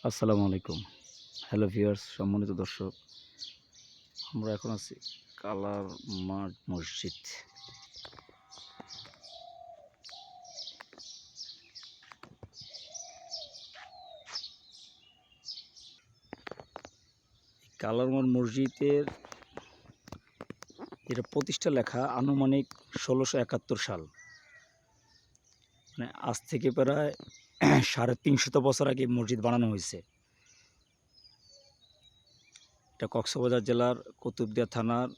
আসসালামু আলাইকুম। Hello viewers, সম্মানিত দর্শক। আমরা এখন আছি কালার মাঠ মসজিদ। কালার মাঠ মসজিদের এটা প্রতিষ্ঠা লেখা আনুমানিক ১৬৭১ সাল। মানে আজ থেকে প্রায় ৩৫০ বছর আগে মসজিদ বানানো হয়েছে। এটা কক্সবাজার জেলার কুতুবদিয়া থানার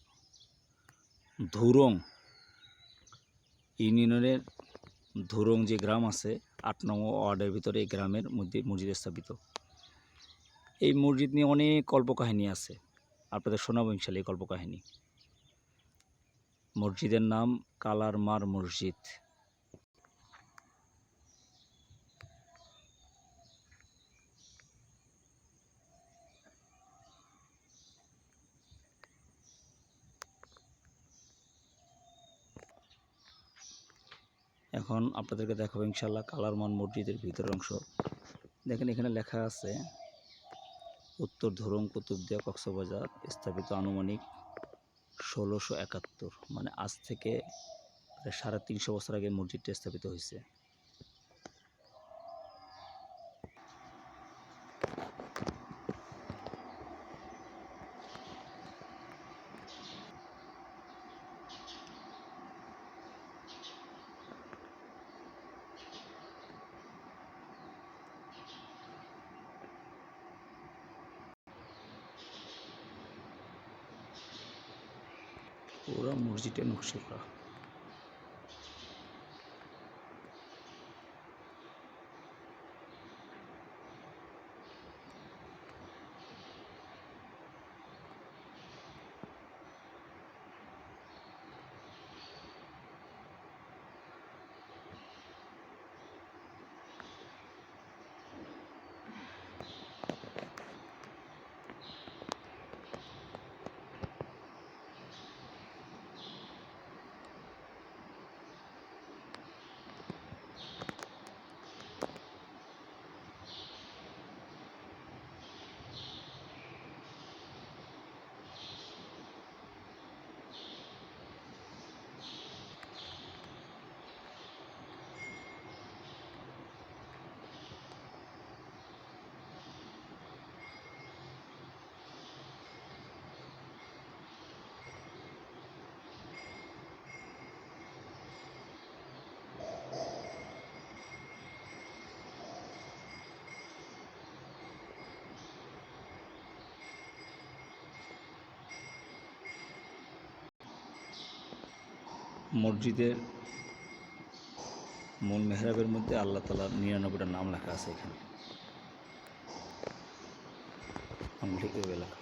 ধুরং ইউনিয়নের ধুরং যে গ্রাম আছে ৮ নং ওয়ার্ডের ভিতরে এই গ্রামের মধ্যে মসজিদ স্থাপিত। এই মসজিদ নিয়ে অনেক কল্পকাহিনী আছে, আপনাদের শোনাবো ইনশাল্লাহ এই কল্পকাহিনী। মসজিদের নাম কালার মার মসজিদ। এখন আপনাদেরকে দেখাবো ইনশাল্লাহ কালার মার মসজিদের ভিতরের অংশ। দেখেন এখানে লেখা আছে উত্তর ধুরং কুতুবদিয়া কক্সবাজার, স্থাপিত আনুমানিক ১৬৭১, মানে আজ থেকে প্রায় ৩৫০ বছর আগে মসজিদটা স্থাপিত হয়েছে। পুরো মসজিদে নকশি করা। মসজিদের মূল মেহরাবের মধ্যে আল্লাহ তাআলার ৯৯টা নাম লেখা আছে। এখানে নামগুলি এভাবে লেখা।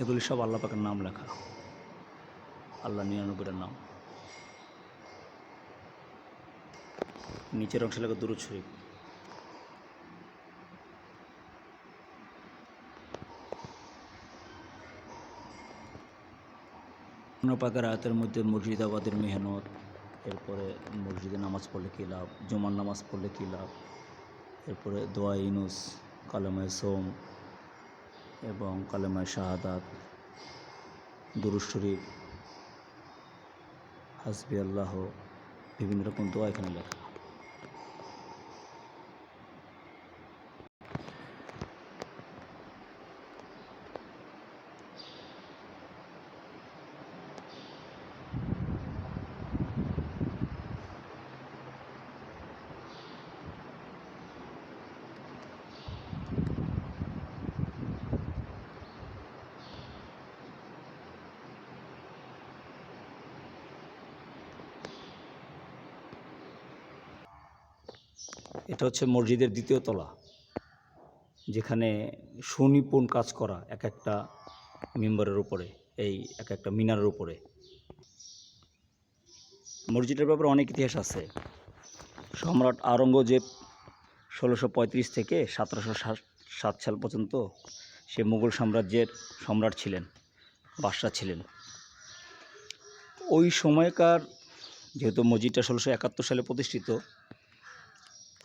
এগুলি সব আল্লাহ পাকের নাম লেখা, আল্লাহ ৯৯টা নাম। নিচের অংশে লেখা দুরূদ শরীফ। পাকের আয়াতের মধ্যে মুর্শিদাবাদের মেহনত, এরপরে মসজিদে নামাজ পড়লে কী লাভ, জুমার নামাজ পড়লে কী লাভ, এরপরে দোয়া ইউনুস, কালেমায়ে সোম এবং কালেমায়ে শাহাদাত, দুরূদ শরীফ, হাসবি আল্লাহ, বিভিন্ন রকম দোয়া এখানে লেখা। এটা হচ্ছে মসজিদের দ্বিতীয় তলা, যেখানে সুনিপুণ কাজ করা এক একটা মিম্বরের উপরে, এই এক একটা মিনারের উপরে। মসজিদের ব্যাপারে অনেক ইতিহাস আছে। সম্রাট আওরঙ্গজেব 1635 থেকে 1707 সাল পর্যন্ত সে মুঘল সাম্রাজ্যের সম্রাট ছিলেন, বাদশাহ ছিলেন। ওই সময়কার, যেহেতু মসজিদটা 1671 সালে প্রতিষ্ঠিত,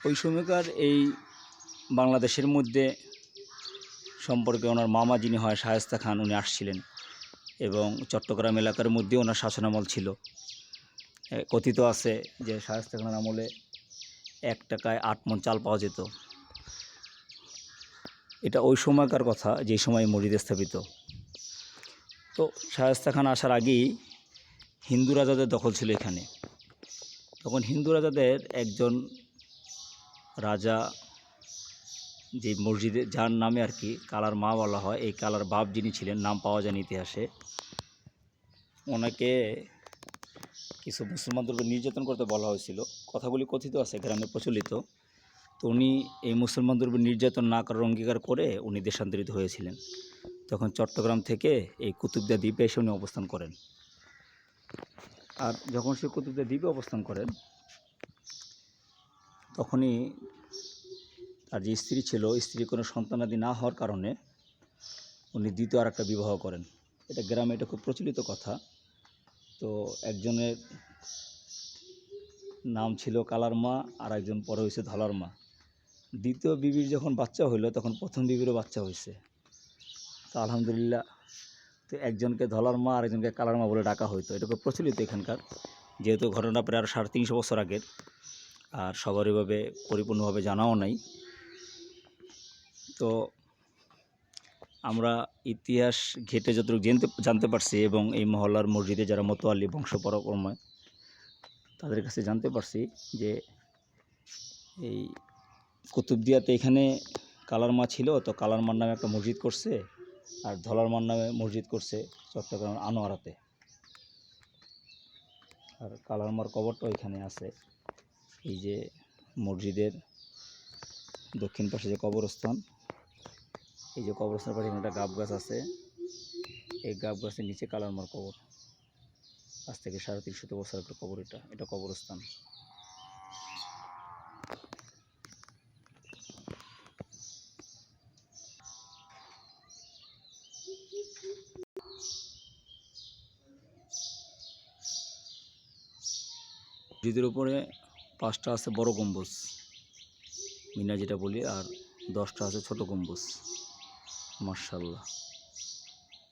ওই সময়কার এই বাংলাদেশের মধ্যে সম্পর্কে ওনার মামা যিনি হয় শায়েস্তা খান, উনি আসছিলেন এবং চট্টগ্রাম এলাকার মধ্যে ওনার শাসনামল ছিল। কথিত আছে যে শায়েস্তা খানের আমলে 1 টাকায় 8 মণ চাল পাওয়া যেত। এটা ওই সময়কার কথা, যেই সময় মসজিদ স্থাপিত। তো শায়েস্তা খান আসার আগেই হিন্দু রাজাদের দখল ছিল এখানে। তখন হিন্দু রাজাদের একজন রাজা, যে মসজিদে যার নামে আর কি কালার মা বলা হয়, এই কালার বাপ যিনি ছিলেন, নাম পাওয়া যায়নি ইতিহাসে, ওনাকে কিছু মুসলমানদের উপর নির্যাতন করতে বলা হয়েছিল। কথাগুলি কথিত আছে, গ্রামে প্রচলিত। তো উনি এই মুসলমানদের উপর নির্যাতন না করার অঙ্গীকার করে উনি দেশান্তরিত হয়েছিলেন। তখন চট্টগ্রাম থেকে এই কুতুবদিয়া দ্বীপে এসে উনি অবস্থান করেন। আর যখন সে কুতুবদিয়া দ্বীপে অবস্থান করেন, তখনই তার যে স্ত্রী ছিল, স্ত্রীর কোনো সন্তানাদি না হওয়ার কারণে উনি দ্বিতীয় আর একটা বিবাহ করেন। এটা গ্রামে এটা খুব প্রচলিত কথা। তো একজনের নাম ছিল কালার মা, আর একজন পরে হয়েছে ধলার মা। দ্বিতীয় বিবির যখন বাচ্চা হইল, তখন প্রথম বিবিরও বাচ্চা হয়েছে। তো আলহামদুলিল্লাহ। তো একজনকে ধলার মা আর একজনকে কালার মা বলে ডাকা হইতো। এটা খুব প্রচলিত এখানকার, যেহেতু ঘটনা প্রায় 350 বছর আগের, আর সবার এভাবে পরিপূর্ণভাবে জানাও নাই। তো আমরা ইতিহাস ঘেঁটে যতটুকু জানতে পারছি, এবং এই মহল্লার মসজিদে যারা মতোয়ালি বংশ পরম্পরায়, তাদের কাছে জানতে পারছি যে এই কুতুবদিয়াতে এখানে কালার মা ছিল, তো কালার মার নামে একটা মসজিদ করছে, আর ধলার মার নামে মসজিদ করছে চট্টগ্রাম আনোয়ারাতে। আর কালার মার কবরটা এখানে আছে। এই যে মসজিদের দক্ষিণ পাশে যে কবরস্থান, এই যে কবরস্থানের পাশে একটা গাব গাছ আছে, এই গাব গাছের নিচে কালার মার কবর। আজ থেকে 350 বছর একটা কবর, এটা কবরস্থান। মসজিদের উপরে 5টা আছে বড় গম্বুজ, মিনার যেটা বলি, আর 10টা আছে ছোট গম্বুজ। মাশাআল্লাহ,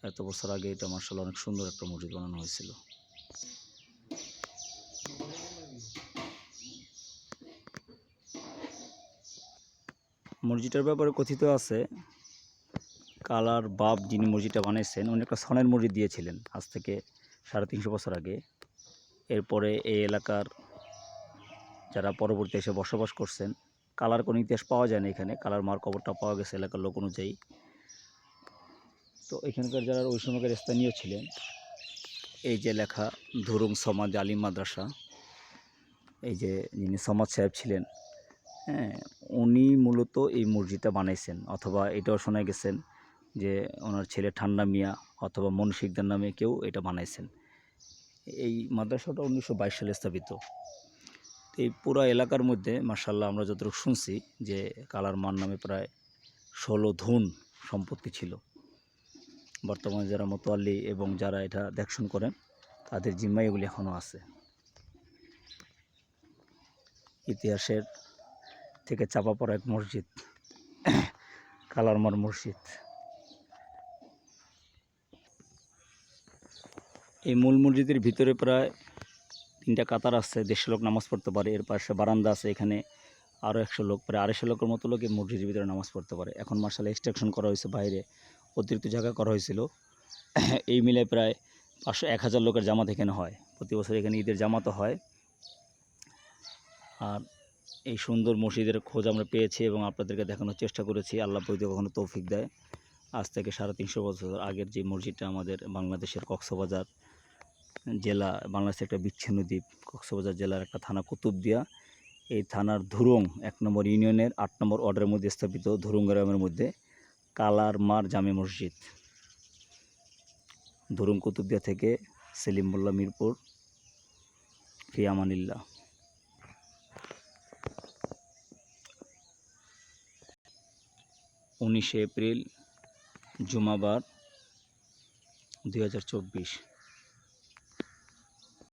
এত বছর আগে এটা মাশাআল্লাহ অনেক সুন্দর একটা মসজিদ বানানো হয়েছিল। মসজিদের ব্যাপারে কথিত আছে, কালার বাপ যিনি মসজিদটা বানিয়েছেন, উনি একটা সনের মসজিদ দিয়েছিলেন আজ থেকে 350 বছর আগে। এরপরে এই এলাকার যারা পরবর্তী এসে বসবাস করছেন, কালার কোনো ইতিহাস পাওয়া যায় না এখানে, কালার মার কবরটা পাওয়া গেছে এলাকার লোক অনুযায়ী। তো এখানকার যারা ওই সময়কার স্থানীয় ছিলেন, এই যে লেখা ধুরুং সমাজ আলিম মাদ্রাসা, এই যে যিনি সমাজ সাহেব ছিলেন, হ্যাঁ, উনি মূলত এই মসজিদটা বানাইছেন। অথবা এটাও শোনা গেছেন যে ওনার ছেলে ঠান্ডা মিয়া অথবা মনশিকদার নামে কেউ এটা বানাইছেন। এই মাদ্রাসাটা 1922 সালে স্থাপিত। এই পুরো এলাকার মধ্যে মাশাআল্লাহ আমরা যতটুকু শুনছি যে কালার মার নামে প্রায় 16 ধুন সম্পত্তি ছিল। বর্তমানে যারা মোতোয়াল্লি এবং যারা এটা দেখশন করেন, তাদের জিম্মায় এগুলি এখনও আছে। ইতিহাসের থেকে চাপা পড়া এক মসজিদ, কালারমার মসজিদ। এই মূল মসজিদের ভিতরে প্রায় 3টা কাতার আছে, 150 লোক নামাজ পড়তে পারে। এর পাশে বারান্দা আছে, এখানে আরও 100 লোক, প্রায় 250 লোকের মতো লোক এই মসজিদের ভিতরে নামাজ পড়তে পারে। এখন মার্শাল্লাহ এক্সটেনশন করা হয়েছে, বাইরে অতিরিক্ত জায়গা করা হয়েছিল। এই মিলে প্রায় 500-1000 লোকের জামাত এখানে হয়। প্রতি বছর এখানে ঈদের জামাতও হয়। আর এই সুন্দর মসজিদের খোঁজ আমরা পেয়েছি এবং আপনাদেরকে দেখানোর চেষ্টা করেছি। আল্লাহ যদি কখনো তৌফিক দেয়, আজ থেকে 350 বছর আগের যে মসজিদটা আমাদের বাংলাদেশের কক্সবাজার জেলা, বাংলাদেশের একটা বিচ্ছিন্ন দ্বীপ, কক্সবাজার জেলার একটা থানা কুতুবদিয়া, এই থানার ধুরুং ১ নম্বর ইউনিয়নের ৮ নম্বর ওয়ার্ডের মধ্যে স্থাপিত ধুরুং গ্রামের মধ্যে কালারমার জামে মসজিদ। ধুরুং কুতুবদিয়া থেকে সেলিম মোল্লা মিরপুর, ফি আমানিল্লাহ। 19শে এপ্রিল জুমাবার 2024।